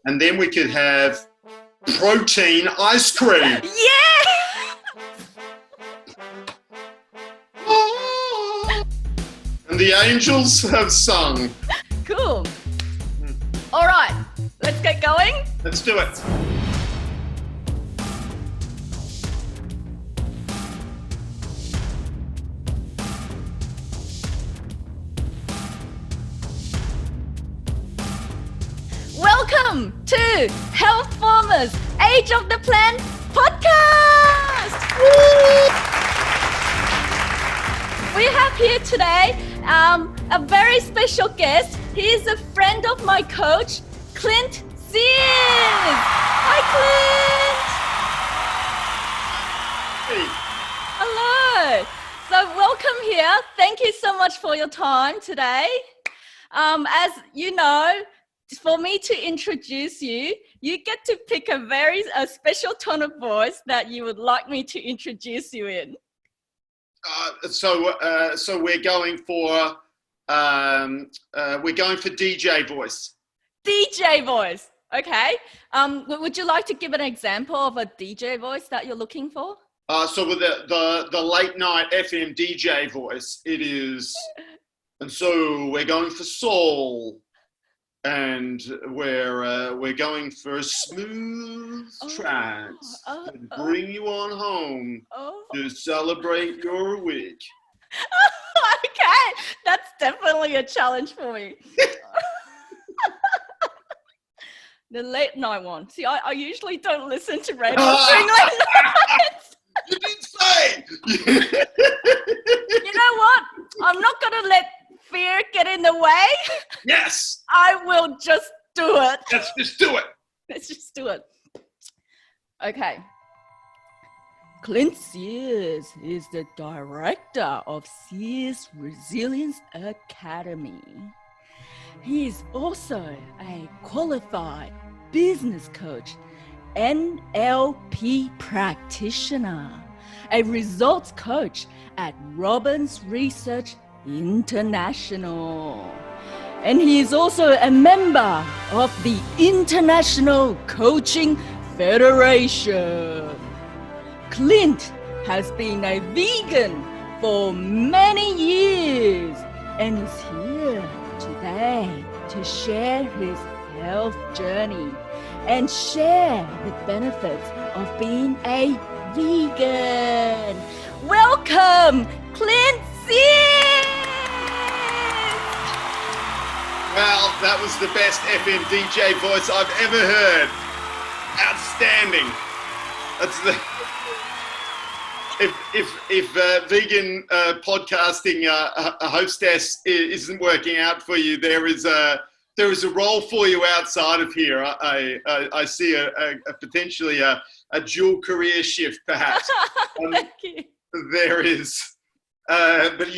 And then we could have protein ice cream. Yeah! And the angels have sung. Cool. All right, let's get going. Let's do it. Welcome to HealthFormers Age of the Plant podcast. Woo! We have here today a very special guest. He is a friend of my coach, Clint Seares. Hi, Clint. Hey. Hello. So welcome here. Thank you so much for your time today. As you know, for me to introduce you, you get to pick a special tone of voice that you would like me to introduce you in. So we're going for DJ voice. DJ voice. Okay. Would you like to give an example of a DJ voice that you're looking for? So with the late night FM DJ voice, it is, and so we're going for soul. And we're going for a smooth trance to bring you on home to celebrate your week. Okay, that's definitely a challenge for me. The late night one. See, I usually don't listen to radio during late nights. You did say! You know what? I'm not going to let fear get in the way. Yes. I will just do it. Let's just do it. Let's just do it. Okay. Clint Seares is the director of Seares Resilience Academy. He is also a qualified business coach, NLP Practitioner, a results coach at Robbins Research International. And he is also a member of the International Coaching Federation. Clint has been a vegan for many years and is here today to share his health journey and share the benefits of being a vegan. Welcome, Clint Seares! Well, that was the best FM DJ voice I've ever heard. Outstanding. That's the if vegan podcasting hostess isn't working out for you, there is a role for you outside of here. I see a potentially a dual career shift, perhaps. Thank you. There is. But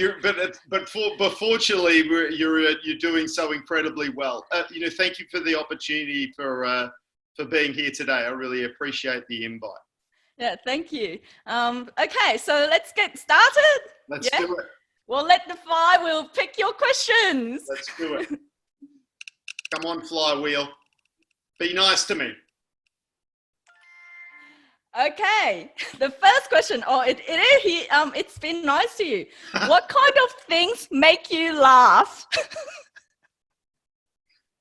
fortunately, you're doing so incredibly well. Thank you for the opportunity for being here today. I really appreciate the invite. Yeah, thank you. Okay, so let's get started. Let's do it. We'll let the flywheel pick your questions. Let's do it. Come on, flywheel. Be nice to me. Okay, the first question. It's been nice to you. What kind of things make you laugh?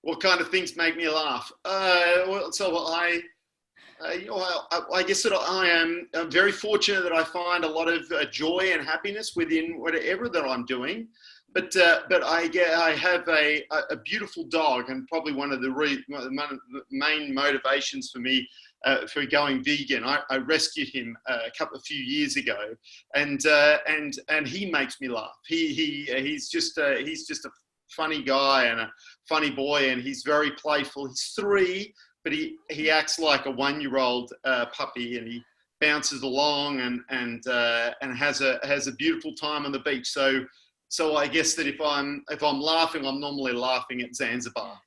What kind of things make me laugh? I guess that I'm very fortunate that I find a lot of joy and happiness within whatever that I'm doing. But I have a beautiful dog, and probably one of the main motivations for me for going vegan. I rescued him a few years ago, and he makes me laugh. He's just a funny guy and a funny boy, and he's very playful. He's 3, but he acts like a 1-year-old puppy, and he bounces along and has a beautiful time on the beach. So I guess that if I'm laughing, I'm normally laughing at Zanzibar.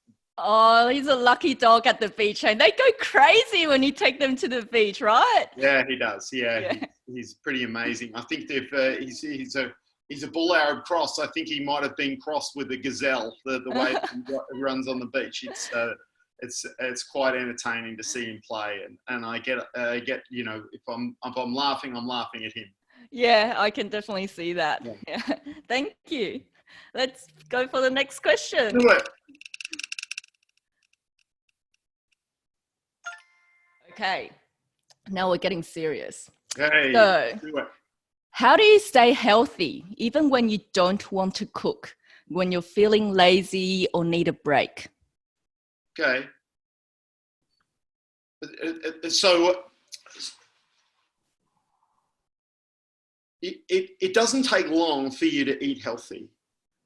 Oh, he's a lucky dog at the beach, and they go crazy when you take them to the beach, right? Yeah, he does. Yeah. He's pretty amazing. I think he's a bull Arab cross. I think he might have been crossed with a gazelle. The way he runs on the beach. it's quite entertaining to see him play, and I get you know, if I'm laughing, I'm laughing at him. Yeah, I can definitely see that. Yeah. Yeah. Thank you. Let's go for the next question. Do it. Okay, now we're getting serious. Hey, So, do it. how do you stay healthy even when you don't want to cook, when you're feeling lazy or need a break? Okay. So it doesn't take long for you to eat healthy.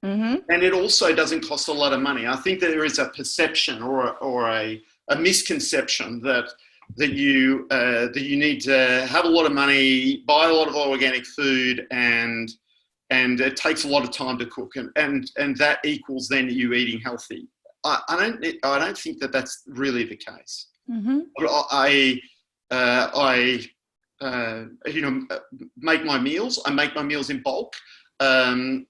Mm-hmm. And it also doesn't cost a lot of money. I think there is a perception or a misconception that you need to have a lot of money, buy a lot of organic food, and it takes a lot of time to cook, and that equals then you eating healthy. I don't think that that's really the case. Mm-hmm. I you know, make my meals. I make my meals in bulk. So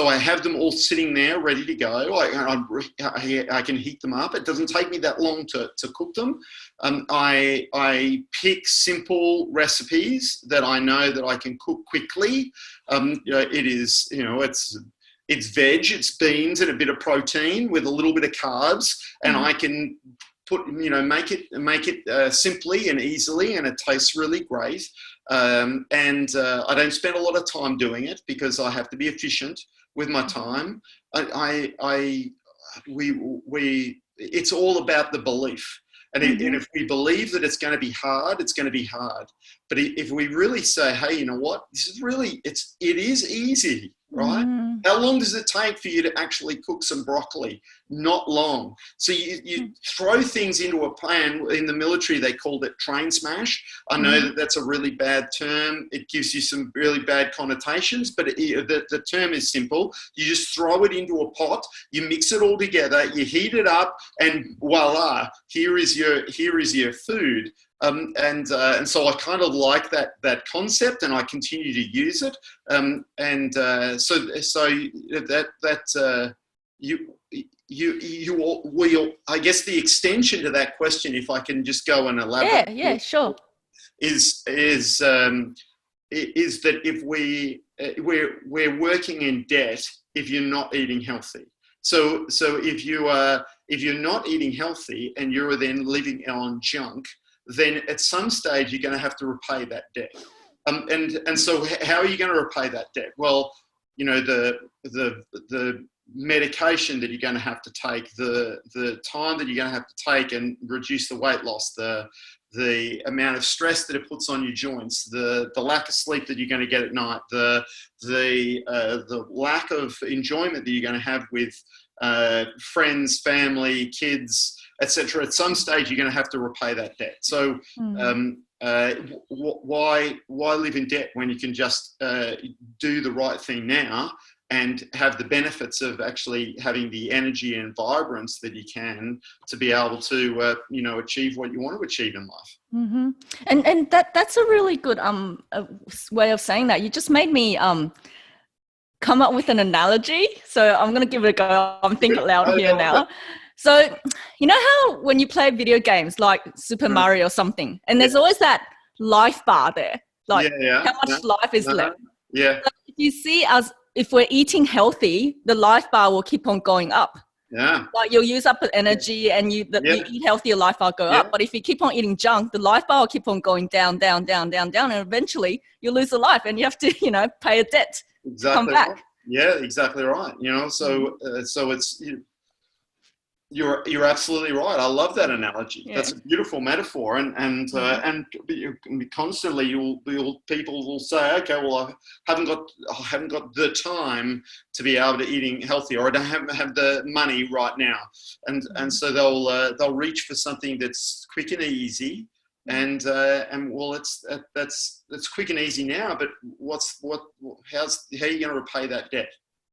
I have them all sitting there ready to go. I can heat them up. It doesn't take me that long to cook them. I pick simple recipes that I know that I can cook quickly. You know, it is, you know, it's veg, it's beans and a bit of protein with a little bit of carbs, and I can put, you know, make it simply and easily, and it tastes really great. I don't spend a lot of time doing it because I have to be efficient with my time. It's all about the belief. And if we believe that it's going to be hard, it's going to be hard. But if we really say, hey, you know what, this is really, it is easy, right? How long does it take for you to actually cook some broccoli? Not long. So you throw things into a pan. In the military, they called it train smash. I know that that's a really bad term. It gives you some really bad connotations, but the term is simple. You just throw it into a pot, you mix it all together, you heat it up, and voila, here is your food. And so I kind of like that concept, and I continue to use it. I guess the extension to that question, if I can just go and elaborate, Yeah, sure. is that if we're working in debt if you're not eating healthy. So if you're not eating healthy and you're then living on junk, then at some stage you're going to have to repay that debt. And so how are you going to repay that debt? Well, you know, the medication that you're going to have to take, the time that you're going to have to take and reduce the weight loss, the amount of stress that it puts on your joints, the lack of sleep that you're going to get at night, the lack of enjoyment that you're going to have with friends, family, kids, etc. At some stage, you're going to have to repay that debt. So why live in debt when you can just do the right thing now and have the benefits of actually having the energy and vibrance that you can to be able to achieve what you want to achieve in life. Mm-hmm. And that's a really good way of saying that. You just made me come up with an analogy, so I'm going to give it a go. I'm thinking loud here now. So you know how when you play video games like Super Mario or something, and there's always that life bar there, like how much life is left. Yeah. So if you see us, if we're eating healthy, the life bar will keep on going up. Yeah. Like you'll use up the energy, and you eat healthy, your life bar go up. But if you keep on eating junk, the life bar will keep on going down, and eventually you lose a life, and you have to, pay a debt. Exactly. Come back. Right. Yeah, exactly right. So it's you're absolutely right. I love that analogy. Yeah. That's a beautiful metaphor, and constantly people will say, okay, well, I haven't got the time to be able to eating healthy, or I don't have the money right now, and so they'll reach for something that's quick and easy, and well, that's quick and easy now, but how are you going to repay that debt?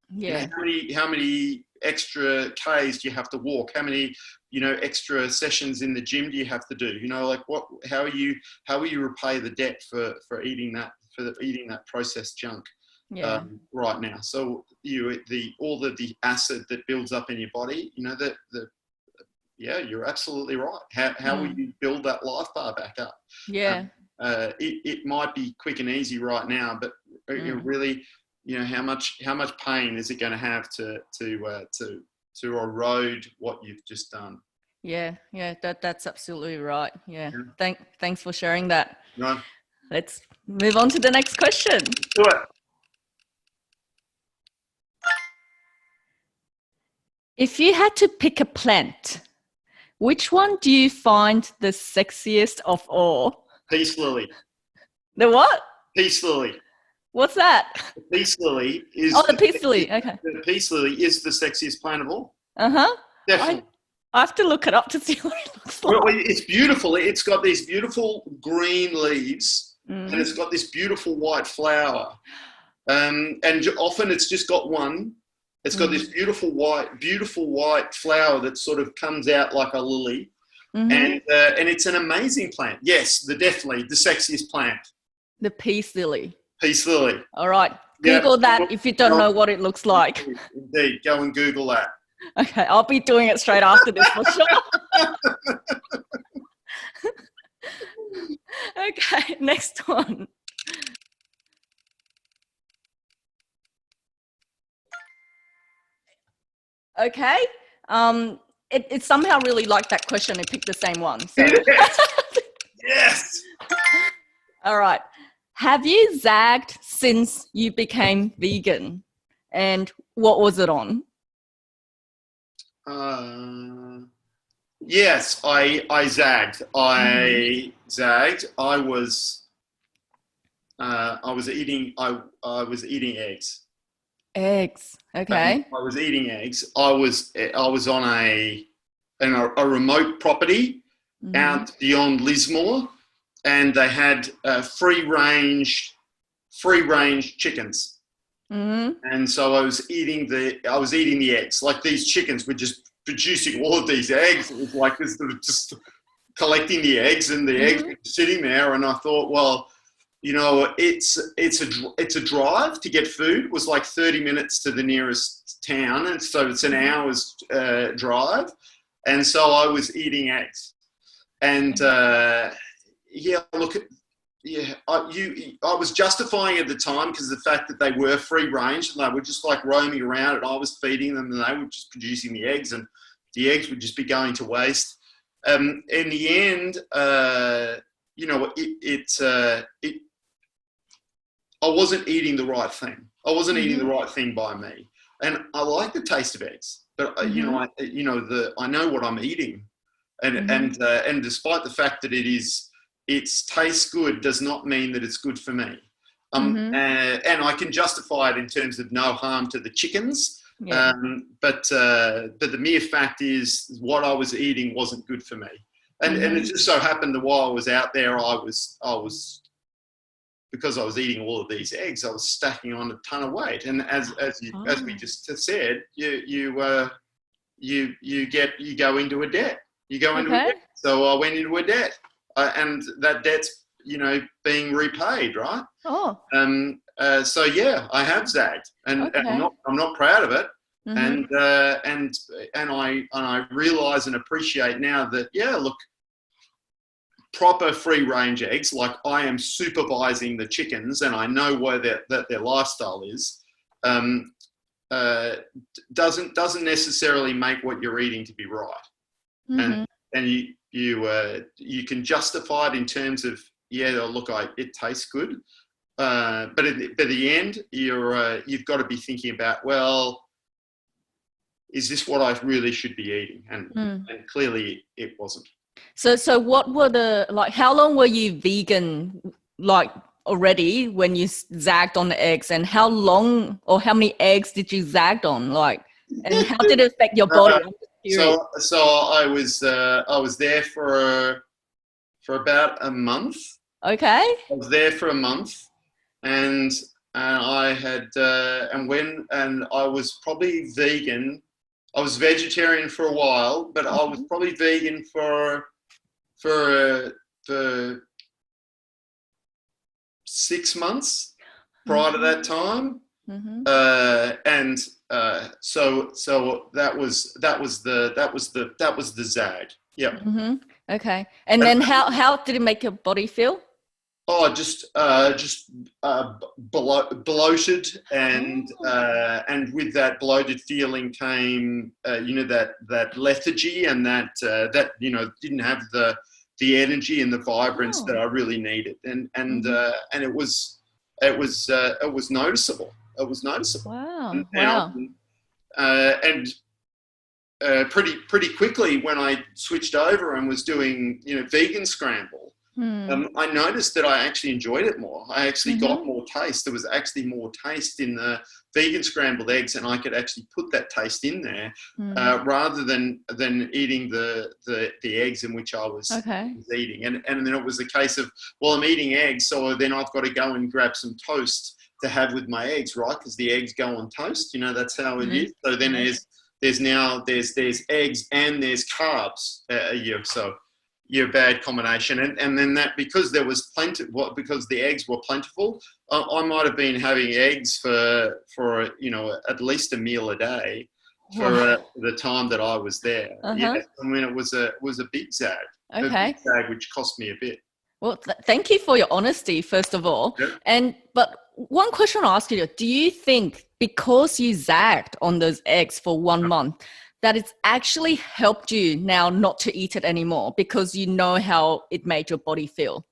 Yeah. How many extra Ks do you have to walk? How many, extra sessions in the gym do you have to do? How will you repay the debt for eating that processed junk right now? So all of the acid that builds up in your body, yeah, you're absolutely right. How will you build that life bar back up? Yeah. It might be quick and easy right now, but really, how much pain is it going to have to erode what you've just done? Yeah, that's absolutely right. Yeah. Thanks for sharing that. Right. Let's move on to the next question. Do it. If you had to pick a plant, which one do you find the sexiest of all? Peace lily. The what? Peace lily. What's that? The peace lily is. Oh, the peace lily. Okay. The peace lily is the sexiest plant of all. I Definitely. have to look it up to see what it looks like. Well, it's beautiful. It's got these beautiful green leaves, and it's got this beautiful white flower. And often it's just got one. It's got this beautiful white flower that sort of comes out like a lily, and it's an amazing plant. Yes, definitely the sexiest plant. The peace lily. Peace lily. All right, Google that if you don't know what it looks like. Indeed, go and Google that. Okay, I'll be doing it straight after this for sure. Okay, next one. Okay, it somehow really liked that question and picked the same one. So. Yes. All right. Have you zagged since you became vegan? And what was it on? Yes, I zagged. I zagged. I was eating eggs. Eggs. Okay. I was eating eggs. I was on a remote property out beyond Lismore, and they had free range chickens. And so I was eating the eggs. Like, these chickens were just producing all of these eggs. It was like this, just collecting the eggs, and the eggs were sitting there. And I thought, well, it's a drive to get food. It was like 30 minutes to the nearest town, and so it's an hour's drive. And so I was eating eggs, and I was justifying at the time because the fact that they were free range and they were just like roaming around, and I was feeding them, and they were just producing the eggs, and the eggs would just be going to waste. In the end, I wasn't eating the right thing. I wasn't eating the right thing by me, and I like the taste of eggs, but I know what I'm eating, and despite the fact that it tastes good, does not mean that it's good for me. And I can justify it in terms of no harm to the chickens. Yeah. But the mere fact is, what I was eating wasn't good for me. And it just so happened that while I was out there, I was because I was eating all of these eggs, I was stacking on a ton of weight. And as we just said, you go into a debt. You go into a debt. So I went into a debt. And that debt's, being repaid, right? Oh. So yeah, I have zagged, and I'm not proud of it. And I realise and appreciate now that, look, proper free range eggs, like, I am supervising the chickens, and I know where their lifestyle is. Doesn't necessarily make what you're eating to be right. And you can justify it in terms of, look, it tastes good, but at the end, you've got to be thinking about, well, is this what I really should be eating? And clearly it wasn't. So what were how long were you vegan, already, when you zagged on the eggs, and how long or how many eggs did you zagged on, and how did it affect your body? So I was there for about a month. Okay. I was there for a month, and I had and I was probably vegan. I was vegetarian for a while, but I was probably vegan for 6 months prior to that time. And so that was the zag. Yeah. Okay. And then how did it make your body feel? Oh, just bloated, and with that bloated feeling came, that lethargy, and that didn't have the energy and the vibrance that I really needed, and it was noticeable. It was noticeable. Wow. And pretty quickly when I switched over and was doing vegan scramble. I noticed that I actually enjoyed it more. I actually got more taste. There was actually more taste in the vegan scrambled eggs, and I could actually put that taste in there rather than eating the eggs in which I was eating. And then it was a case of, well, I'm eating eggs, so then I've got to go and grab some toast to have with my eggs, right? Because the eggs go on toast. That's how it is. So then there's eggs and there's carbs. So your bad combination, and then that, because there was because the eggs were plentiful, I might have been having eggs for at least a meal a day for the time that I was there. Yeah, I mean, it was a big zag, a big zag, which cost me a bit. Well, thank you for your honesty, first of all. Yeah. But one question I'll ask you: do you think because you zagged on those eggs for 1 month, that it's actually helped you now not to eat it anymore because you know how it made your body feel?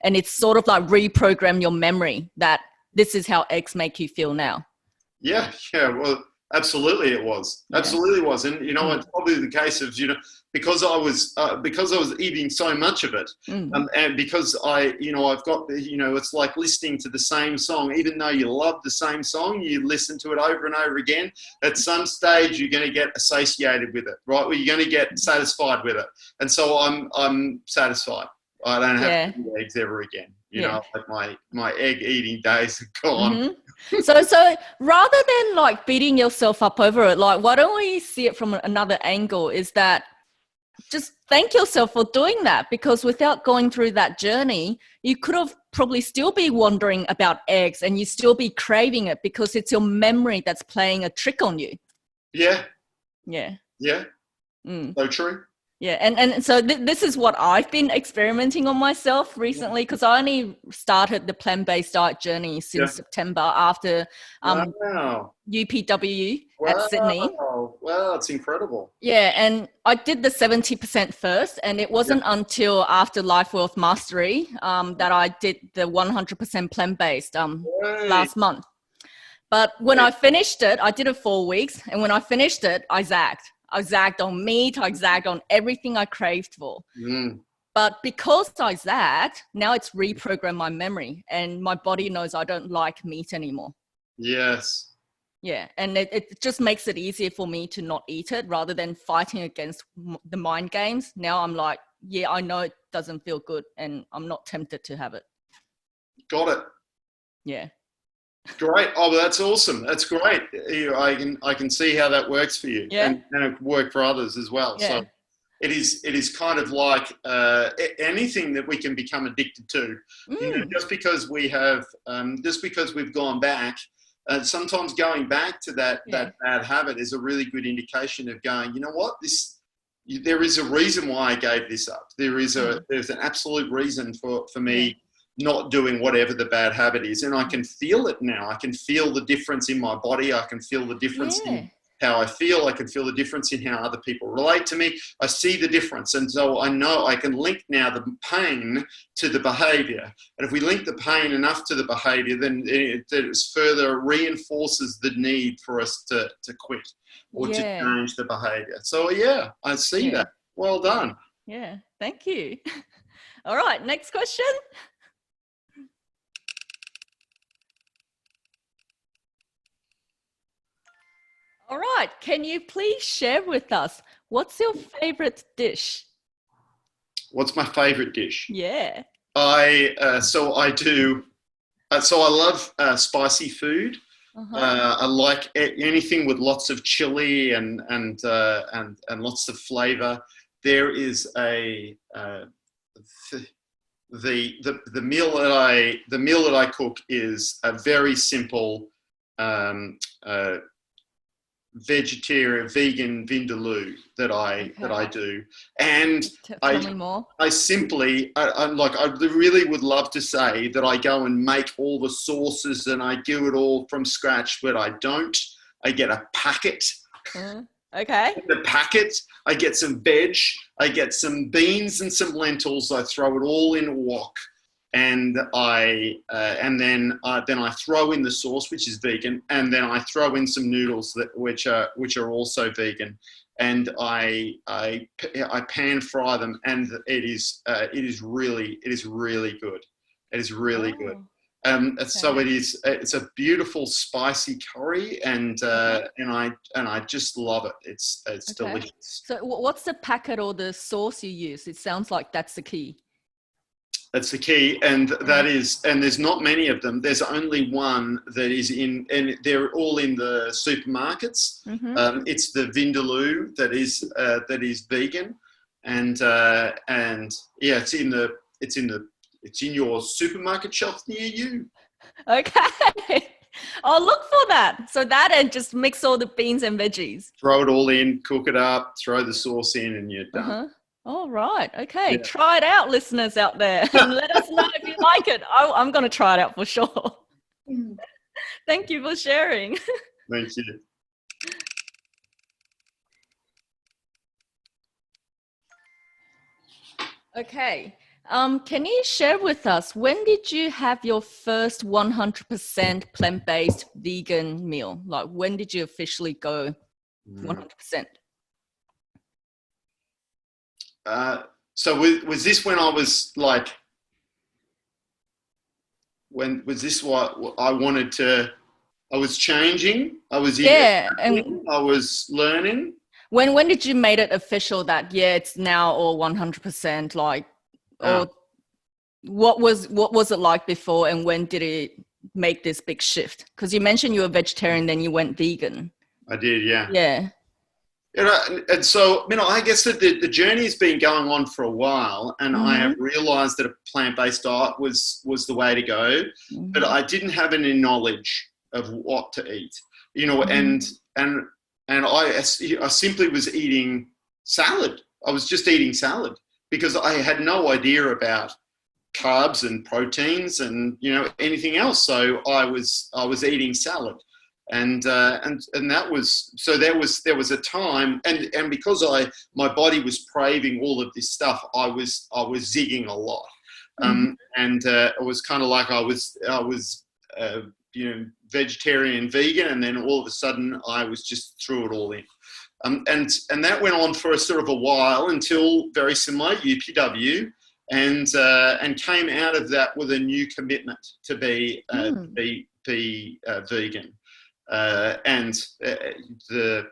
And it's sort of like reprogram your memory that this is how eggs make you feel now. Yeah. Well, absolutely it was. Absolutely was. And, it's probably the case of, because I was eating so much of it, and because I've got, it's like listening to the same song. Even though you love the same song, you listen to it over and over again. At some stage, you're going to get associated with it, right? Well, you're going to get satisfied with it. And so I'm satisfied. I don't have to eat eggs ever again. Like my egg eating days are gone. So rather than like beating yourself up over it, like, why don't we see it from another angle? Is that just thank yourself for doing that, because without going through that journey, you could have probably still be wondering about eggs and you still be craving it because it's your memory that's playing a trick on you. Yeah. So true. Yeah, and so this is what I've been experimenting on myself recently, because I only started the plant-based diet journey since September after UPW at Sydney. Wow, it's incredible. Yeah, and I did the 70% first, and it wasn't until after Life Wealth Mastery that I did the 100% plant-based last month. But when I finished it, I did it 4 weeks, and when I finished it, I zagged. I zagged on meat. I zagged on everything I craved for. But because I zagged, now it's reprogrammed my memory, and my body knows I don't like meat anymore. Yes. Yeah, and it just makes it easier for me to not eat it rather than fighting against the mind games. Now I'm like, yeah, I know it doesn't feel good, and I'm not tempted to have it. Got it. Yeah. Great. Oh, well, that's awesome. That's great. I can see how that works for you, and it work for others as well. Yeah. So it is kind of like anything that we can become addicted to. Just because we've gone back. Sometimes going back to that bad habit is a really good indication of going, you know what, there is a reason why I gave this up. There's an absolute reason for me not doing whatever the bad habit is. And I can feel it now. I can feel the difference in my body. I can feel the difference in how I feel. I can feel the difference in how other people relate to me. I see the difference. And so I know I can link now the pain to the behavior. And if we link the pain enough to the behavior, then it further reinforces the need for us to quit or to change the behavior. So I see that. Well done. Yeah, thank you. All right, next question. All right. Can you please share with us, what's your favorite dish? What's my favorite dish? Yeah. I love spicy food. I like anything with lots of chili and lots of flavor. There is the meal that I cook is a very simple vegetarian, vegan Vindaloo that I do, and tell me more. I simply, I'm like, I really would love to say that I go and make all the sauces and I do it all from scratch, but I don't. I get a packet. Okay. The packet. I get some veg. I get some beans and some lentils. I throw it all in a wok. And then I throw in the sauce, which is vegan, and then I throw in some noodles which are also vegan, and I pan fry them, and it is really good. It is really good. Okay. So it's a beautiful spicy curry, and I just love it. It's delicious. So what's the packet or the sauce you use? It sounds like that's the key. That's the key, and there's not many of them. There's only one that is in, and they're all in the supermarkets. It's the Vindaloo that is vegan, and yeah, it's in your supermarket shelf near you. Okay. I'll look for that. So that, and just mix all the beans and veggies. Throw it all in, cook it up, throw the sauce in, and you're done. All right. Okay. Yeah. Try it out, listeners out there, and let us know if you like it. I'm going to try it out for sure. Thank you for sharing. Thank you. Okay. Can you share with us, when did you have your first 100% plant-based vegan meal? Like, when did you officially go 100%? So was this when I was like, was this what I wanted to, I was changing, I was I was learning. When did you make it official that, yeah, it's now all 100%, like, or what was it like before, and when did it make this big shift? Because you mentioned you were vegetarian, then you went vegan. I did, yeah. Yeah. And so, I guess that the journey has been going on for a while, and I have realized that a plant-based diet was the way to go, but I didn't have any knowledge of what to eat, and I simply was eating salad. I was just eating salad because I had no idea about carbs and proteins and, anything else. So I was eating salad. And that was, so there was a time, and because my body was craving all of this stuff, I was zigging a lot. And it was kind of like I was vegetarian, vegan, and then all of a sudden I was just threw it all in. And that went on for a sort of a while until, very similar, UPW, and came out of that with a new commitment to be vegan. And the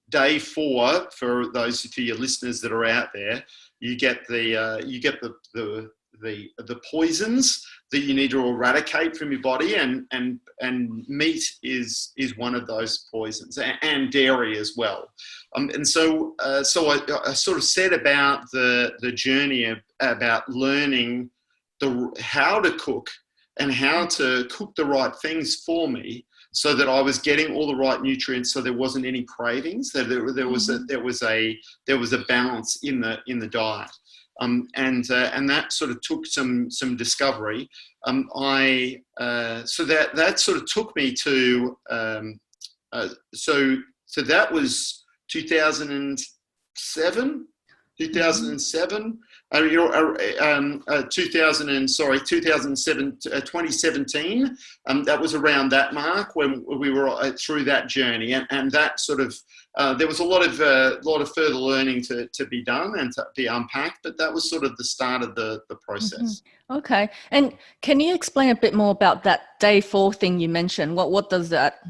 day 4, for those of your listeners that are out there, you get the poisons that you need to eradicate from your body, and meat is one of those poisons, and dairy as well. And so I sort of said about the journey about learning how to cook and how to cook the right things for me, so that I was getting all the right nutrients, so there wasn't any cravings. That there was a balance in the diet. And that sort of took some discovery. So that sort of took me to so that was 2007. 2007. 2017. That was around that mark when we were through that journey, and that sort of there was a lot of further learning to be done and to be unpacked, but that was sort of the start of the process. Okay, and can you explain a bit more about that day 4 thing you mentioned? What's that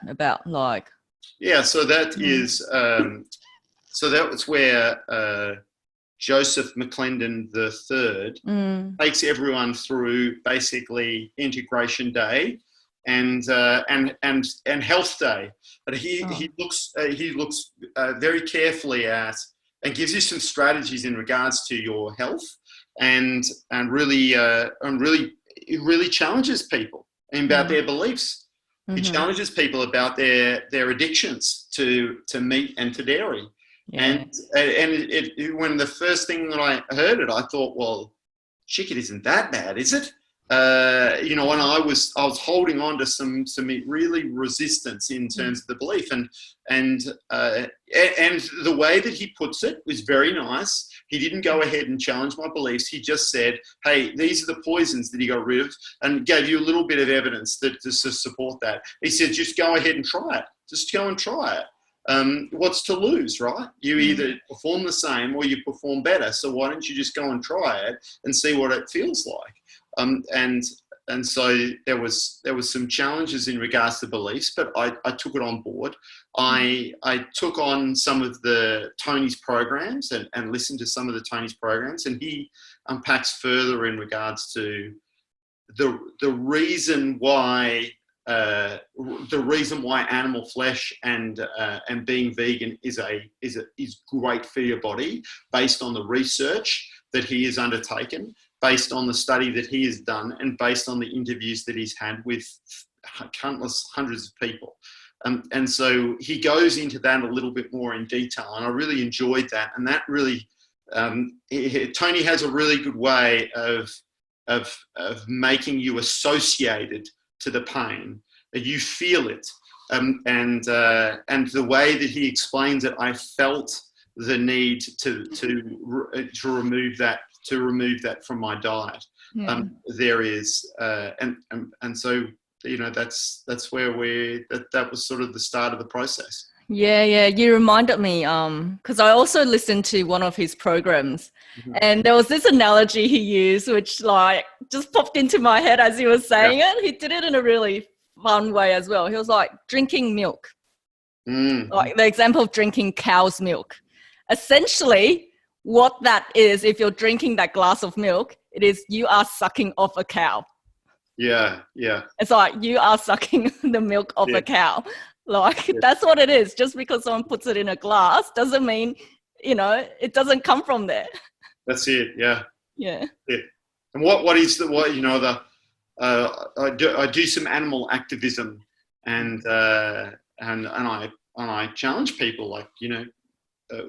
about? Like, yeah, so that is so that was where Joseph McClendon III takes everyone through basically Integration Day and Health Day. But he looks very carefully at and gives you some strategies in regards to your health, and really challenges people and about their beliefs. He challenges people about their addictions to meat and to dairy. Yeah. And when the first thing that I heard it, I thought, well, shit, it isn't that bad, is it? You know, and I was holding on to some really resistance in terms of the belief, and the way that he puts it was very nice. He didn't go ahead and challenge my beliefs. He just said, "Hey, these are the poisons that he got rid of," and gave you a little bit of evidence that to support that. He said, "Just go ahead and try it. Just go and try it. What's to lose, right? You either perform the same or you perform better. So why don't you just go and try it and see what it feels like?" And so there was some challenges in regards to beliefs, but I took it on board. I took on some of Tony's programs and listened to some of the Tony's programs, and he unpacks further in regards to the reason why animal flesh and being vegan is great for your body, based on the research that he has undertaken, based on the study that he has done, and based on the interviews that he's had with countless hundreds of people. And so he goes into that a little bit more in detail, and I really enjoyed that. And that really, Tony has a really good way of making you associated to the pain. You feel it, and the way that he explains it, I felt the need to remove that from my diet. There is, and so, you know, that's where that was sort of the start of the process. Yeah. You reminded me, because I also listened to one of his programs, and there was this analogy he used, which like just popped into my head as he was saying it. He did it in a really fun way as well. He was like drinking milk, like the example of drinking cow's milk. Essentially, what that is, if you're drinking that glass of milk, it is you are sucking off a cow. Yeah. It's like you are sucking the milk off a cow. Like that's what it is. Just because someone puts it in a glass doesn't mean, you know, it doesn't come from there. That's it. Yeah. Yeah. And I do some animal activism, and I challenge people, like, you know,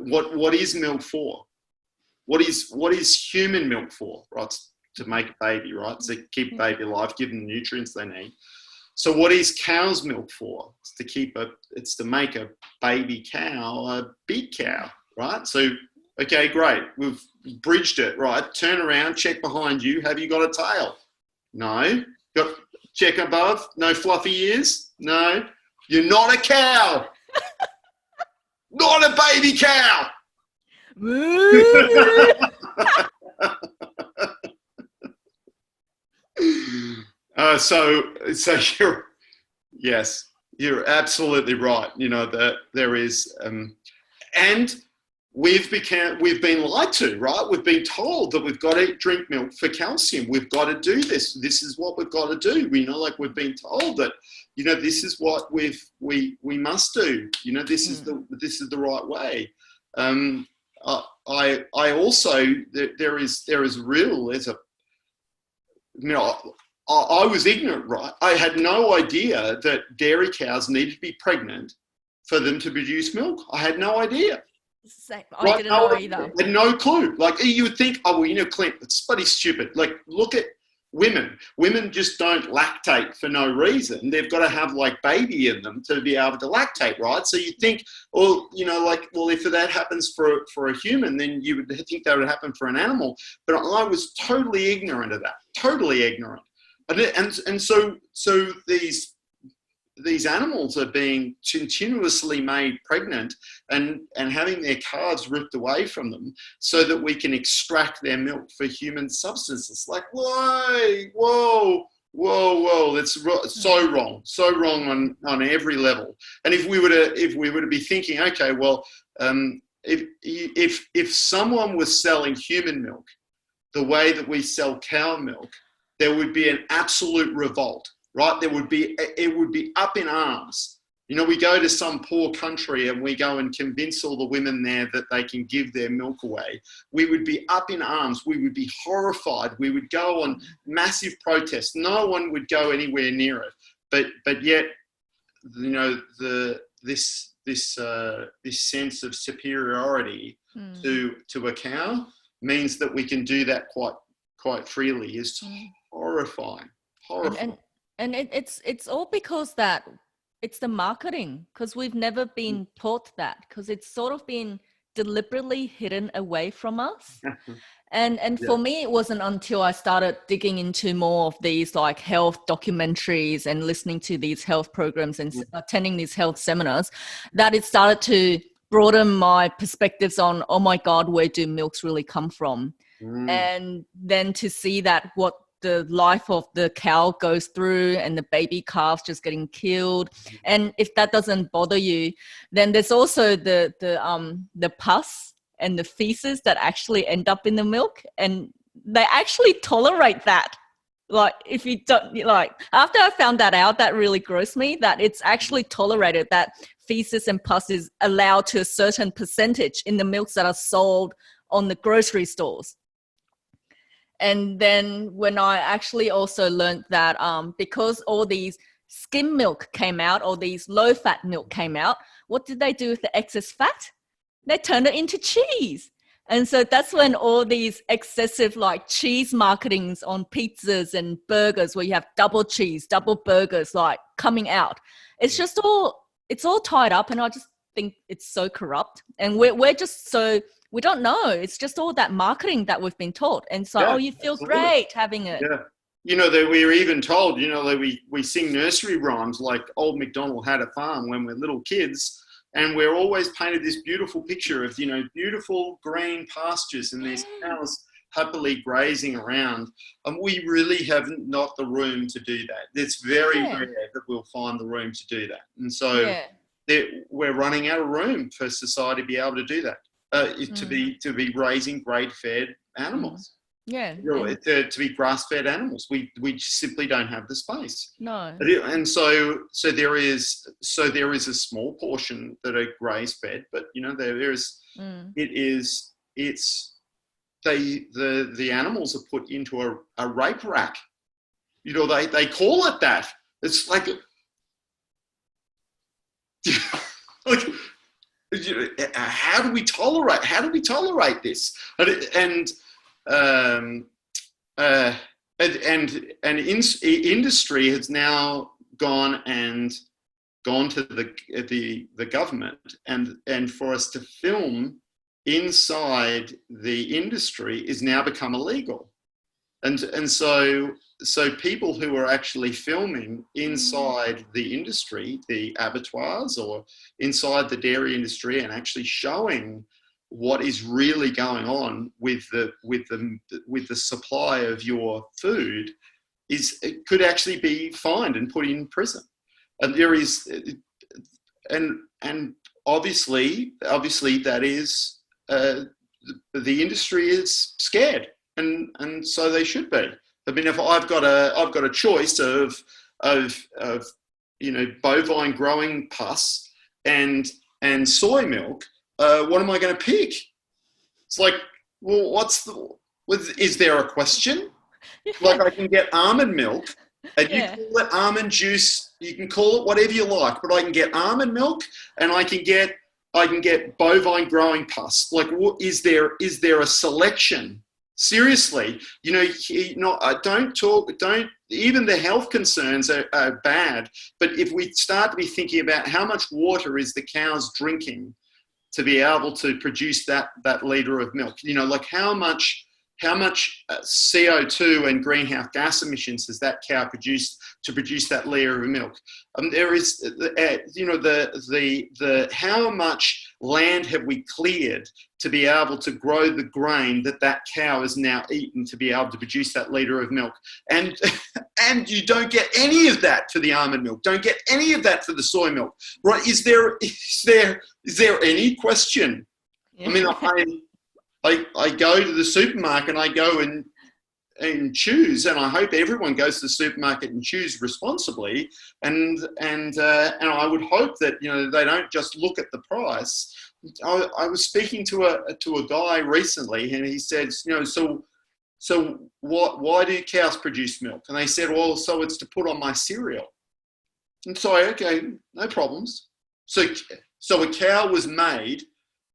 what is milk for? What is human milk for? Right, to make a baby, right? To keep a baby alive, give them the nutrients they need. So what is cow's milk for? It's to make a baby cow a big cow, right? So, okay, great. We've bridged it, right? Turn around, check behind you. Have you got a tail? No. Check above. No fluffy ears? No. You're not a cow. Not a baby cow. So you're absolutely right. You know that there is, and we've been lied to, right? We've been told that we've got to drink milk for calcium. We've got to do this. This is what we've got to do. We know, like, we've been told that, you know, this is what we must do. You know, this is the right way. I also, I was ignorant, right? I had no idea that dairy cows needed to be pregnant for them to produce milk. I had no idea. Same. I didn't know either. I had no clue. Like, you would think, oh, well, you know, Clint, it's bloody stupid. Like, look at women. Women just don't lactate for no reason. They've got to have, like, baby in them to be able to lactate, right? So you think, well, you know, like, well, if that happens for a human, then you would think that would happen for an animal. But I was totally ignorant of that. Totally ignorant. And so these animals are being continuously made pregnant and having their calves ripped away from them so that we can extract their milk for human substances. Like, whoa, that's so wrong on every level. And if we were to be thinking, okay, well, if someone was selling human milk the way that we sell cow milk, there would be an absolute revolt. Right, it would be up in arms You know, we go to some poor country and we go and convince all the women there that they can give their milk away. We would be up in arms. We would be horrified. We would go on massive protests. No one would go anywhere near it. But yet, you know, this sense of superiority to a cow means that we can do that quite freely. Is horrifying. And it's all because that. It's the marketing, because we've never been taught that, because it's sort of been deliberately hidden away from us. And for me, it wasn't until I started digging into more of these like health documentaries and listening to these health programs and attending these health seminars that it started to broaden my perspectives on, oh my God, where do milks really come from? And then to see that what the life of the cow goes through and the baby calves just getting killed. And if that doesn't bother you, then there's also the pus and the feces that actually end up in the milk, and they actually tolerate that. Like, if you don't, like, after I found that out, that really grossed me, that it's actually tolerated, that feces and pus is allowed to a certain percentage in the milks that are sold on the grocery stores. And then when I actually also learned that because all these skim milk came out, or these low-fat milk came out, what did they do with the excess fat? They turned it into cheese. And so that's when all these excessive like cheese marketings on pizzas and burgers, where you have double cheese, double burgers, like coming out. It's just it's all tied up, and I just think it's so corrupt. And we're just so... we don't know. It's just all that marketing that we've been taught. And so, you feel great having it. Yeah. You know, that we were even told, you know, that we sing nursery rhymes like Old MacDonald Had a Farm when we're little kids. And we're always painted this beautiful picture of, you know, beautiful green pastures and these cows happily grazing around. And we really have not the room to do that. It's very rare that we'll find the room to do that. And so we're running out of room for society to be able to do that. To be raising grade-fed animals, to be grass-fed animals, we simply don't have the space. No, and so there is a small portion that are graze-fed, but you know it's the animals are put into a rape rack. You know, they call it that. It's like. How do we tolerate this? Industry has now gone to the government, and for us to film inside the industry is now become illegal, and so people who are actually filming inside the industry, the abattoirs, or inside the dairy industry, and actually showing what is really going on with the supply of your food it could actually be fined and put in prison. And there is, and obviously that is the industry is scared, and so they should be. I mean, if I've got a choice of you know, bovine growing pus and soy milk, what am I going to pick? It's like, well, is there a question? Like, I can get almond milk, and you call it almond juice. You can call it whatever you like, but I can get almond milk, and I can get bovine growing pus. Like, is there a selection? Seriously, you know, don't, even the health concerns are bad, but if we start to be thinking about how much water is the cows drinking to be able to produce that liter of milk, you know, like how much CO2 and greenhouse gas emissions has that cow produced to produce that liter of milk? There is, you know, the how much land have we cleared to be able to grow the grain that cow is now eaten to be able to produce that liter of milk, and you don't get any of that for the almond milk. Don't get any of that for the soy milk, right? Is there any question? I mean, I go to the supermarket and I go and choose, and I hope everyone goes to the supermarket and choose responsibly. And I would hope that, you know, they don't just look at the price. I was speaking to a guy recently, and he said, you know, so why do cows produce milk? And they said, well, so it's to put on my cereal. And so, okay, no problems. So a cow was made,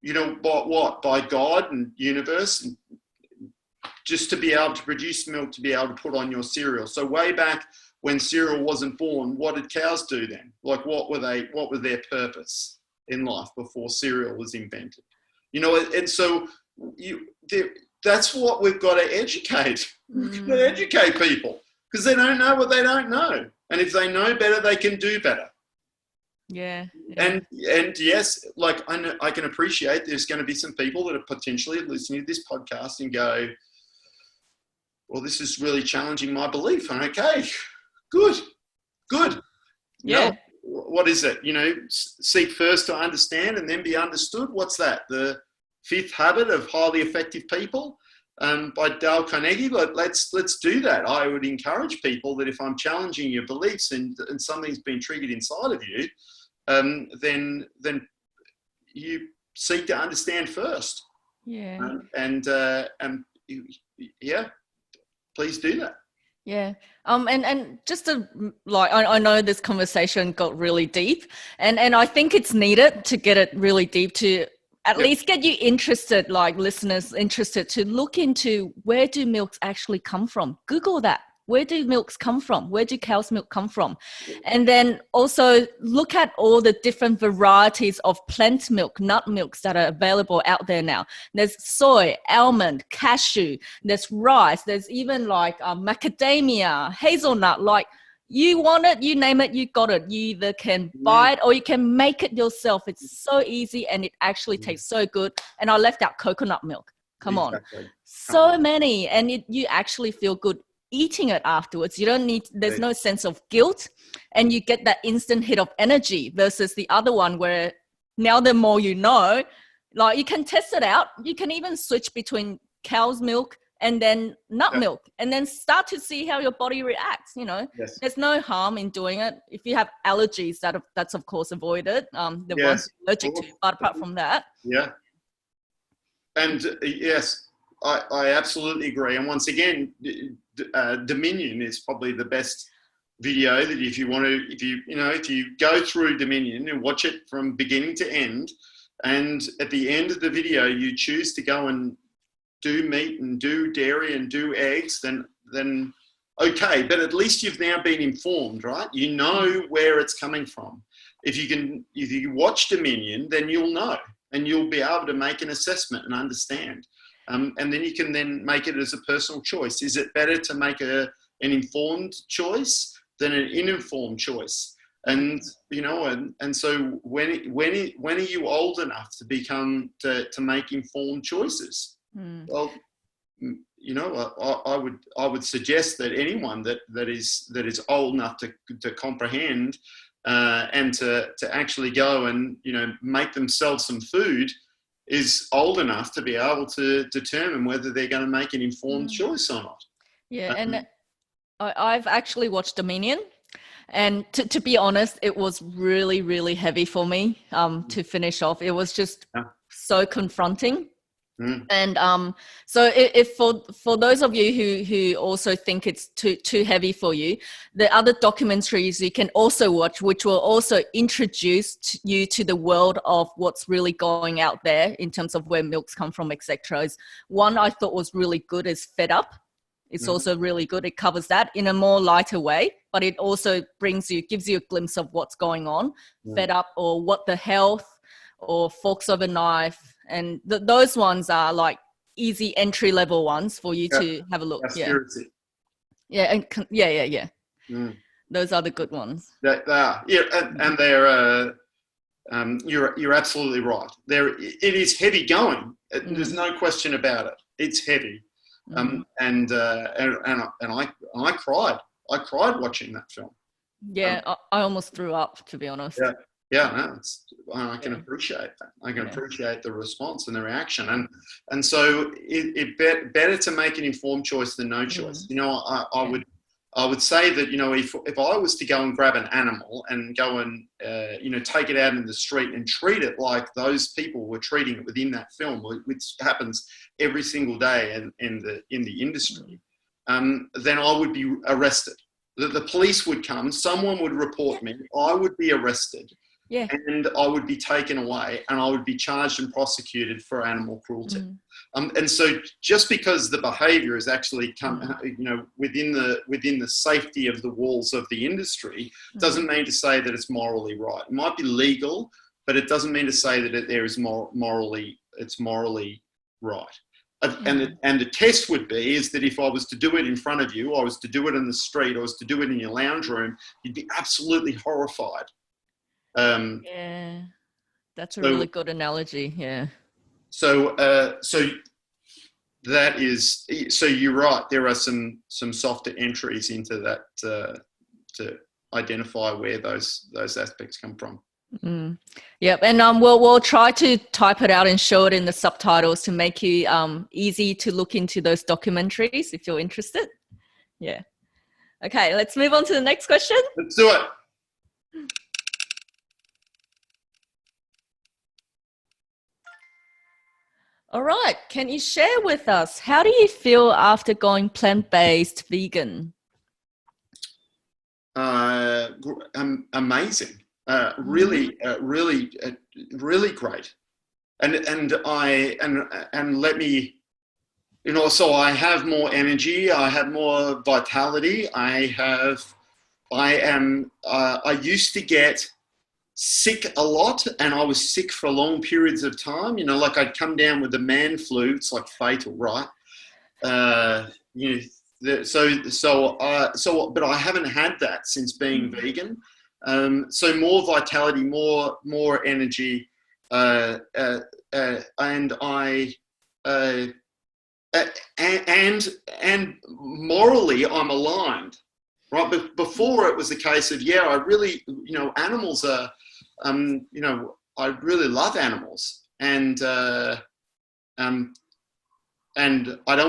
you know, by what? By God and universe, and just to be able to produce milk, to be able to put on your cereal. So way back when cereal wasn't born, what did cows do then? Like, what was their purpose in life before cereal was invented? You know, and so that's what we've got to educate. We've got to educate people, because they don't know what they don't know. And if they know better, they can do better. Yeah. And yes, like I can appreciate there's going to be some people that are potentially listening to this podcast and go, well, this is really challenging my belief. And okay, good. Yeah. You know, what is it? You know, seek first to understand and then be understood. What's that? The 5th Habit of Highly Effective People by Dale Carnegie. Let's do that. I would encourage people that if I'm challenging your beliefs and something's been triggered inside of you, then you seek to understand first. Yeah. Yeah, please do that. Yeah. And just to, like, I know this conversation got really deep, and I think it's needed to get it really deep to at least get you interested, like listeners interested, to look into where do milks actually come from. Google that. Where do milks come from? Where do cow's milk come from? And then also look at all the different varieties of plant milk, nut milks that are available out there now. There's soy, almond, cashew, there's rice, there's even like macadamia, hazelnut, like you want it, you name it, you got it. You either can buy it or you can make it yourself. It's so easy and it actually tastes so good. And I left out coconut milk. Come on. So many. And you actually feel good eating it afterwards. You don't need, there's no sense of guilt, and you get that instant hit of energy versus the other one where now the more you know, like you can test it out. You can even switch between cow's milk and then nut milk, and then start to see how your body reacts. You know, there's no harm in doing it. If you have allergies, that's of course avoided. The ones you're allergic to, but apart from that. Yeah. And yes, I absolutely agree. And once again, Dominion is probably the best video that if you go through Dominion and watch it from beginning to end, and at the end of the video, you choose to go and do meat and do dairy and do eggs, then okay, but at least you've now been informed, right? You know where it's coming from. If you watch Dominion, then you'll know, and you'll be able to make an assessment and understand. And then you can then make it as a personal choice. Is it better to make an informed choice than an uninformed choice? And you know, and so when are you old enough to make informed choices? Well, you know, I would suggest that anyone that is old enough to comprehend and to actually go and, you know, make themselves some food is old enough to be able to determine whether they're going to make an informed choice or not. Yeah, and I've actually watched Dominion, and to be honest, it was really, really heavy for me to finish off. It was just so confronting. And so if for those of you who also think it's too heavy for you, the other documentaries you can also watch, which will also introduce you to the world of what's really going out there in terms of where milks come from, etc. Is one I thought was really good is Fed Up. It's also really good. It covers that in a more lighter way, but it also gives you a glimpse of what's going on. Fed Up, or What the Health, or Forks Over Knife. And those ones are like easy entry level ones for you to have a look. Yeah. Those are the good ones. They are. Yeah, and they're. You're absolutely right. It is heavy going. There's no question about it. It's heavy. And I cried. I cried watching that film. Yeah, I almost threw up, to be honest. Yeah, no, I can appreciate that. I can appreciate the response and the reaction, and so better to make an informed choice than no choice. You know, I would say that, you know, if I was to go and grab an animal and go and you know, take it out in the street and treat it like those people were treating it within that film, which happens every single day in the industry, then I would be arrested. The police would come, someone would report me, I would be arrested. Yeah. And I would be taken away and I would be charged and prosecuted for animal cruelty. And so just because the behavior is actually you know, within the safety of the walls of the industry doesn't mean to say that it's morally right. It might be legal, but it doesn't mean to say that it's morally right. And the test would be is that if I was to do it in front of you, I was to do it in the street, I was to do it in your lounge room, you'd be absolutely horrified. Yeah, that's a really good analogy. Yeah. So that is, so you're right. There are some softer entries into that to identify where those aspects come from. Yep, and we'll try to type it out and show it in the subtitles to make you easy to look into those documentaries if you're interested. Yeah. Okay, let's move on to the next question. Let's do it. All right. Can you share with us, how do you feel after going plant-based vegan? Amazing. Really great. And let me, you know, so I have more energy. I have more vitality. I used to get sick a lot, and I was sick for long periods of time. You know, like I'd come down with the man flu. It's like fatal, right? You know, but I haven't had that since being vegan. So more vitality, more energy, and morally I'm aligned, right? But before it was a case of, I really, you know, animals are. You know, I really love animals, and I don't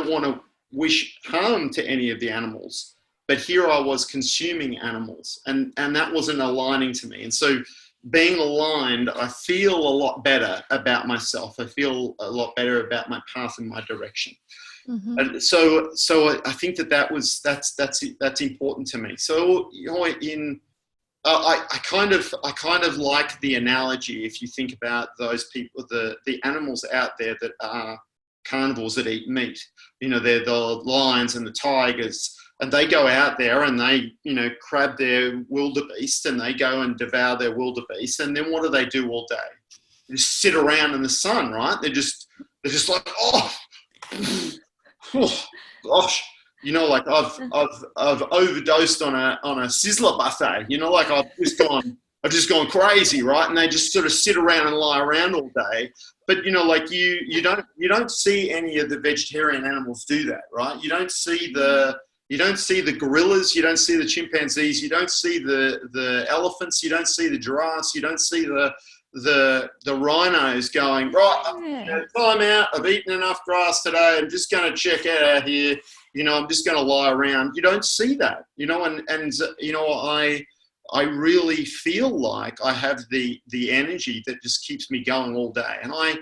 want to wish harm to any of the animals. But here I was consuming animals, and that wasn't aligning to me. And so, being aligned, I feel a lot better about myself. I feel a lot better about my path and my direction. And so I think that's important to me. So, you know, I kind of like the analogy, if you think about those people, the animals out there that are carnivores that eat meat. You know, they're the lions and the tigers, and they go out there and they, you know, grab their wildebeest and they go and devour their wildebeest, and then what do they do all day? They just sit around in the sun, right? They're just like, oh gosh. You know, like I've overdosed on a sizzler buffet. You know, like I've just gone crazy, right? And they just sort of sit around and lie around all day. But you know, like you don't see any of the vegetarian animals do that, right? You don't see the gorillas, you don't see the chimpanzees, you don't see the elephants, you don't see the giraffes, you don't see the rhinos going, right, you know, time out, I've eaten enough grass today, I'm just going to check out here. You know, I'm just going to lie around. You don't see that, you know, and you know, I really feel like I have the energy that just keeps me going all day. And I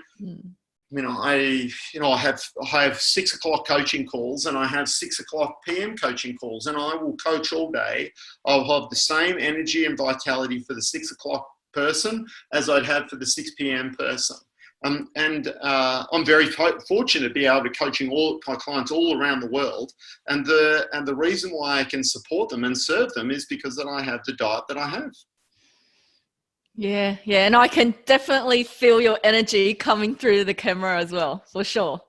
have 6 o'clock coaching calls, and I have 6 o'clock PM coaching calls, and I will coach all day. I'll have the same energy and vitality for the 6 o'clock person as I'd have for the 6 PM person. I'm very fortunate to be able to coaching all my clients all around the world, and the reason why I can support them and serve them is because that I have the diet that I have. Yeah, and I can definitely feel your energy coming through the camera as well, for sure.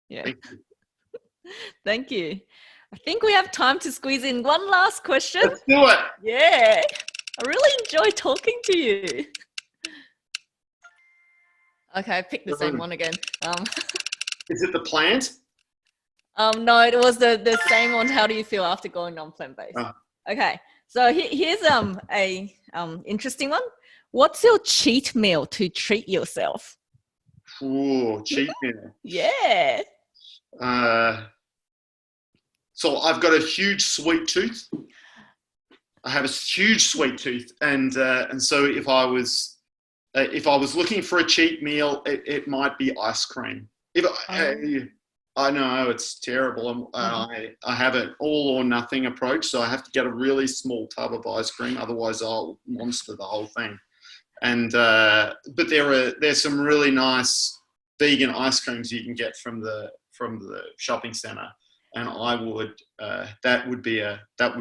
Yeah. Thank you. Thank you. I think we have time to squeeze in one last question. Let's do it. Yeah, I really enjoy talking to you. Okay, I picked the same one again. Is it the plant? No, it was the same one. How do you feel after going non-plant-based? Okay, so here's a interesting one. what's your cheat meal to treat yourself? Ooh, cheat meal. Yeah. So I've got a huge sweet tooth. I have a huge sweet tooth, and so if I was looking for a cheat meal, it might be ice cream. I know it's terrible. I have an all or nothing approach, so I have to get a really small tub of ice cream, otherwise I'll monster the whole thing. And but there's some really nice vegan ice creams you can get from the shopping centre, and that would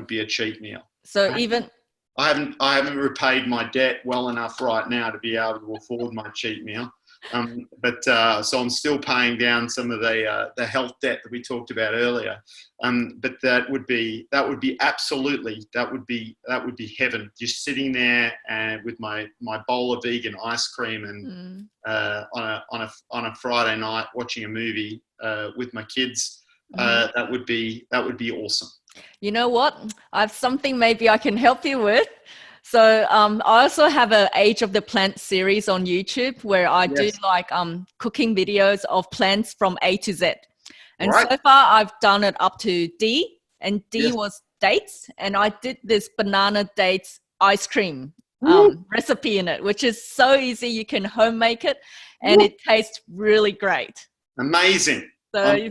be a cheat meal. So even I haven't repaid my debt well enough right now to be able to afford my cheat meal. But so I'm still paying down some of the health debt that we talked about earlier. But that would be absolutely that would be heaven. Just sitting there and with my bowl of vegan ice cream and on a Friday night watching a movie with my kids. That would be awesome. You know what? I have something maybe I can help you with. So I also have a Age of the Plant series on YouTube where I do like cooking videos of plants from A to Z. And so far I've done it up to D, and D was dates. And I did this banana dates ice cream recipe in it, which is so easy. You can home make it and it tastes really great. Amazing. So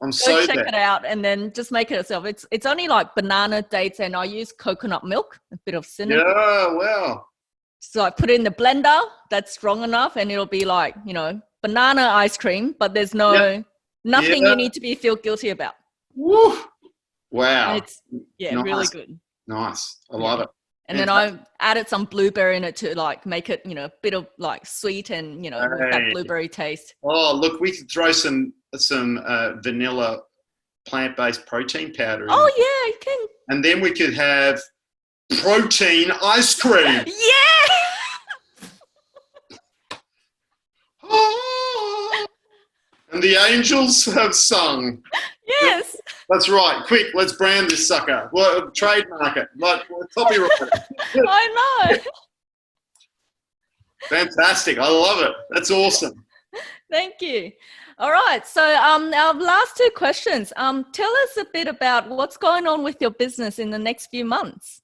Go check it out and then just make it yourself. It's only like banana, dates, and I use coconut milk, a bit of cinnamon. Yeah, wow. So I put it in the blender, that's strong enough, and it'll be like, banana ice cream, but there's nothing you need to feel guilty about. Woo! Wow. And it's really good. Nice. I love it. And then I added some blueberry in it to like make it, a bit of like sweet and, with that blueberry taste. Oh, look, we could throw some vanilla plant-based protein powder in. Oh, yeah, you can. And then we could have protein ice cream. Yeah! And the angels have sung. Yes. That's right. Quick, let's brand this sucker. Well, trademark it. Like, copyright it. I know. Fantastic. I love it. That's awesome. Thank you. All right. So our last two questions. Tell us a bit about what's going on with your business in the next few months.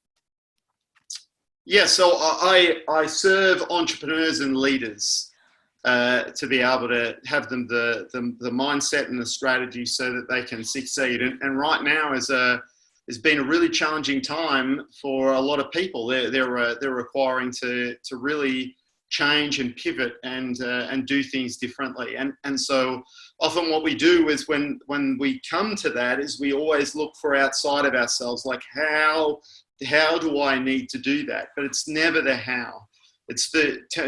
Yeah. So I serve entrepreneurs and leaders to be able to have them the mindset and the strategy so that they can succeed. And right now has been a really challenging time for a lot of people. They're requiring to really change and pivot and do things differently. And so often what we do is when we come to that is we always look for outside of ourselves, like how do I need to do that? But it's never the how. It's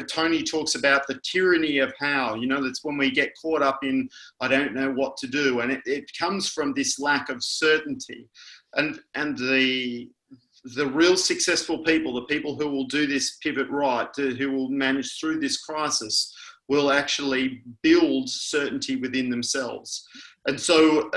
Tony talks about the tyranny of how, that's when we get caught up in, I don't know what to do. And it comes from this lack of certainty. And the real successful people, the people who will do this pivot right, who will manage through this crisis, will actually build certainty within themselves. And so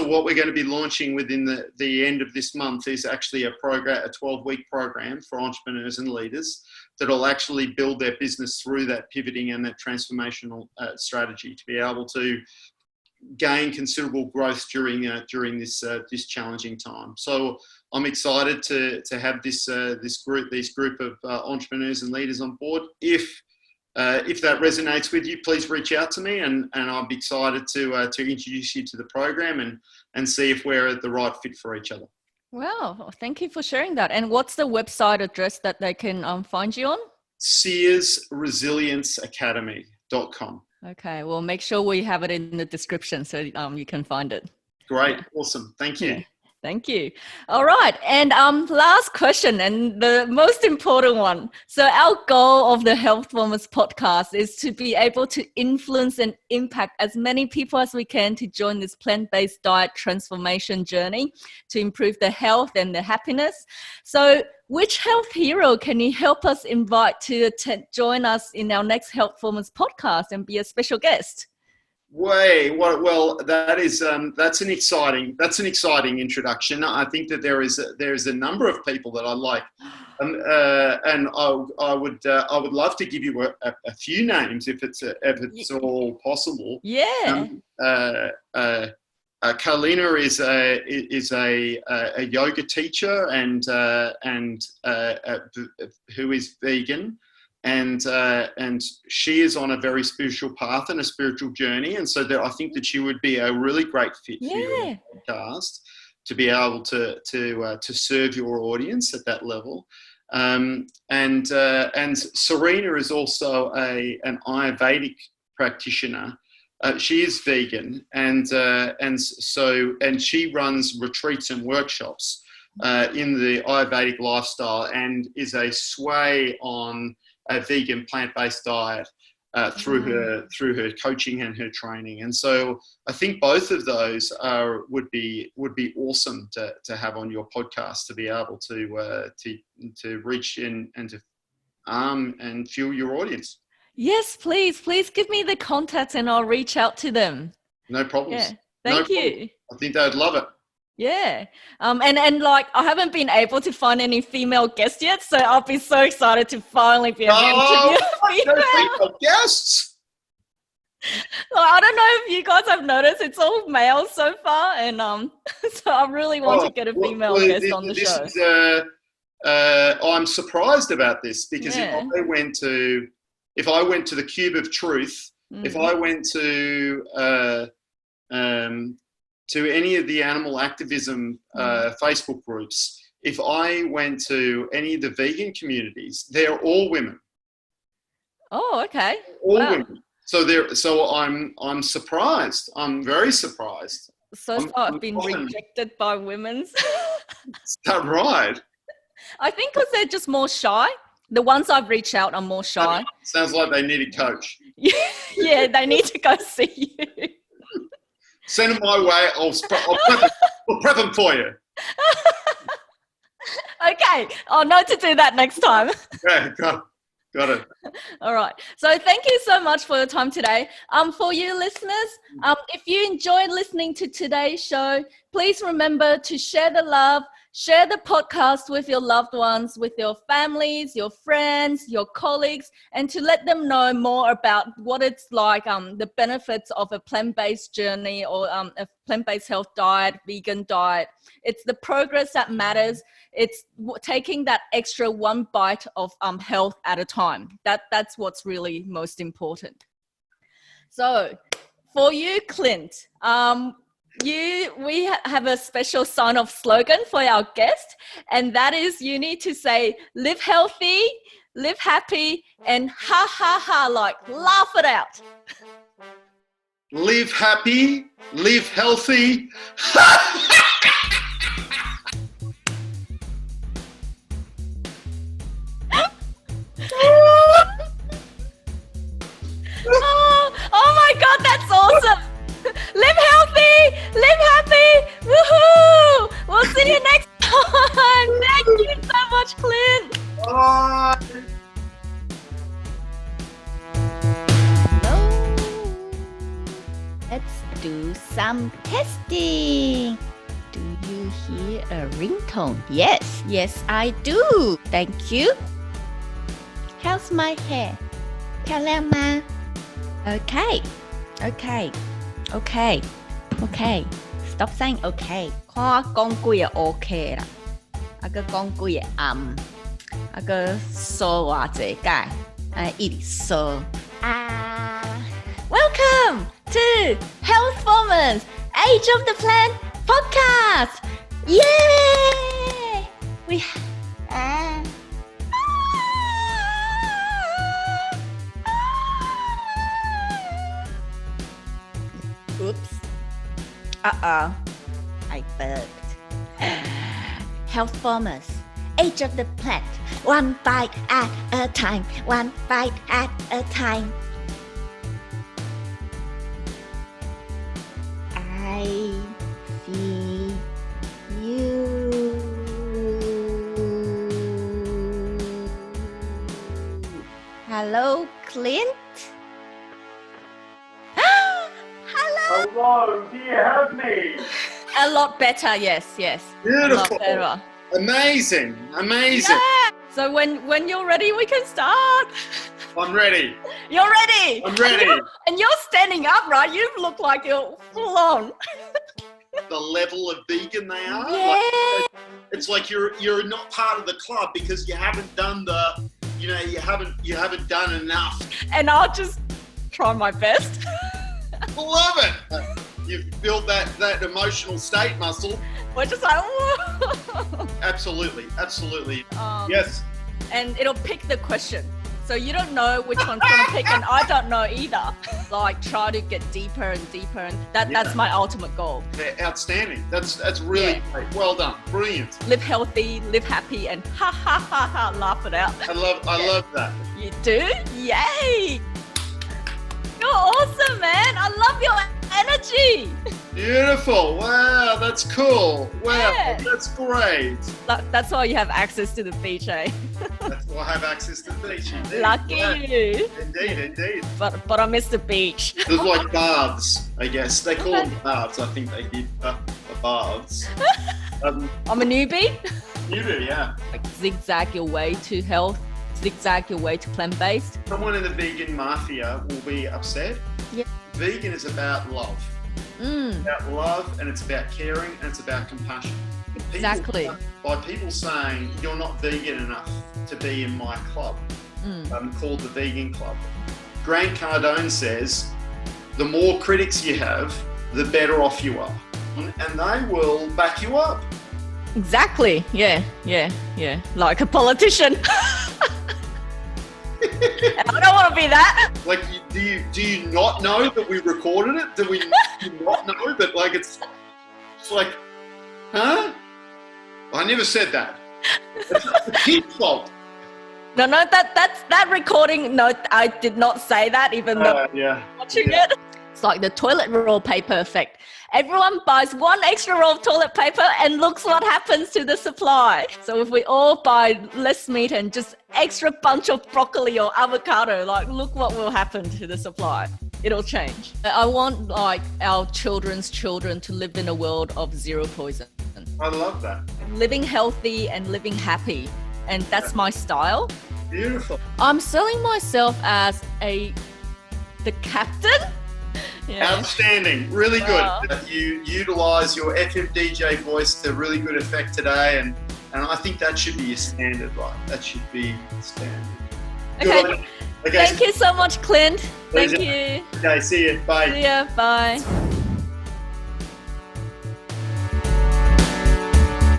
what we're going to be launching within the end of this month is actually a 12-week program for entrepreneurs and leaders that will actually build their business through that pivoting and that transformational strategy to be able to gain considerable growth during this challenging time. So I'm excited to have this group of entrepreneurs and leaders on board. If that resonates with you, please reach out to me, and I'll be excited to introduce you to the program and see if we're the right fit for each other. Wow, thank you for sharing that. And what's the website address that they can find you on? SearesResilienceAcademy.com. Okay, well, make sure we have it in the description so you can find it. Great, awesome, thank you. Yeah. Thank you. All right. And last question, and the most important one. So our goal of the HealthFormers podcast is to be able to influence and impact as many people as we can to join this plant-based diet transformation journey to improve their health and their happiness. So which health hero can you help us invite to join us in our next HealthFormers podcast and be a special guest? Well, that's an exciting introduction. I think that there is a number of people that I'd And I would love to give you a few names if it's all possible. Yeah. Carlina is a yoga teacher and who is vegan, and she is on a very spiritual path and a spiritual journey, and so I think that she would be a really great fit for your podcast to be able to serve your audience at that level. And Serena is also an Ayurvedic practitioner. She is vegan, and she runs retreats and workshops in the Ayurvedic lifestyle, and is a sway on a vegan plant-based diet through her coaching and her training. And so I think both of those would be awesome to have on your podcast, to be able to reach in and to arm and fuel your audience. Yes, please give me the contacts and I'll reach out to them. No problems. Yeah. Thank you. I think they'd love it. Yeah. And like, I haven't been able to find any female guests yet, so I'll be so excited to finally be able to interview a female guests. Well, I don't know if you guys have noticed, it's all males so far, and so I really want to get a female guest on the show. I'm surprised about this, because if I went to the Cube of Truth, if I went to any of the animal activism Facebook groups, if I went to any of the vegan communities, they're all women. Oh, okay. All women. So I'm surprised. I'm very surprised. So far I've been rejected by women. Is that right? I think because they're just more shy. The ones I've reached out are more shy. Sounds like they need a coach. Yeah, they need to go see you. Send them my way. I'll prep them for you. Okay, I'll know to do that next time. Yeah, got it. All right. So thank you so much for your time today. For you listeners, if you enjoyed listening to today's show, please remember to share the love. Share the podcast with your loved ones, with your families, your friends, your colleagues, and to let them know more about what it's like, the benefits of a plant-based journey or a plant-based health diet, vegan diet. It's the progress that matters. It's taking that extra one bite of health at a time. That's what's really most important. So for you, Clint, we have a special sign-off slogan for our guest, and that is, you need to say, live healthy, live happy, and ha ha ha, like laugh it out. Live happy, live healthy. Oh my God, that's awesome. Live healthy, live happy, woohoo! We'll see you next time. Thank you so much, Clint. Bye. Hello. Let's do some testing. Do you hear a ringtone? Yes, I do. Thank you. How's my hair? 漂亮吗? Okay. Stop saying okay. 看講幾個 OK 啦，啊個講幾個暗，啊個數話這解，一直數。Welcome to HealthFormers Age of the Plant podcast. Yay! Oops. I burped. HealthFormers, Age of the Plant, one bite at a time, one bite at a time. I see you. Hello, Clint? Hello, do you have me? A lot better, yes. Beautiful. A lot better. Amazing. Yeah. So when you're ready, we can start. I'm ready. You're ready. I'm ready. And you're standing up, right? You look like you're full on. The level of vegan they are. Yeah. It's like you're not part of the club because you haven't done you haven't done enough. And I'll just try my best. Love it. You've built that emotional state muscle. We're just like, whoa. Absolutely. Yes. And it'll pick the question. So you don't know which one's going to pick, and I don't know either. Like, try to get deeper and deeper, and that's my ultimate goal. They're outstanding. That's really great. Well done. Brilliant. Live healthy, live happy, and ha ha ha ha, laugh it out. I love that. You do? Yay! You're awesome, man. I love your energy. Beautiful. Wow, that's cool. Wow, Yeah. that's great. That's why you have access to the beach, eh? That's why I have access to the beach. Indeed. Lucky you. Indeed. But I miss the beach. There's like baths, I guess. They call them baths. I think they did the baths. I'm a newbie. You do, yeah. Like zigzag your way to health, zigzag your way to plant-based. Someone in the vegan mafia will be upset. Yeah. Vegan is about love. It's about love, and it's about caring, and it's about compassion. Exactly. By people saying you're not vegan enough to be in my club, called the Vegan Club. Grant Cardone says, the more critics you have, the better off you are. And they will back you up. Exactly. Yeah. Like a politician. I don't want to be that. Like, do you not know that we recorded it? Do we not know that? Like, it's like, huh? I never said that. It's his fault. No, that recording. No, I did not say that, even though I'm watching it. It's like the toilet roll paper effect. Everyone buys one extra roll of toilet paper and looks what happens to the supply. So if we all buy less meat and just extra bunch of broccoli or avocado, like look what will happen to the supply. It'll change. I want like our children's children to live in a world of zero poison. I love that. Living healthy and living happy. And that's my style. Beautiful. I'm selling myself as the captain. Yeah. Outstanding. Really good. Wow. You utilise your FM DJ voice to really good effect today, and I think that should be your standard, right? That should be standard. Okay. Okay. Thank you so much, Clint. Thank Pleasure. you. Okay, see you. Bye. See ya. Bye.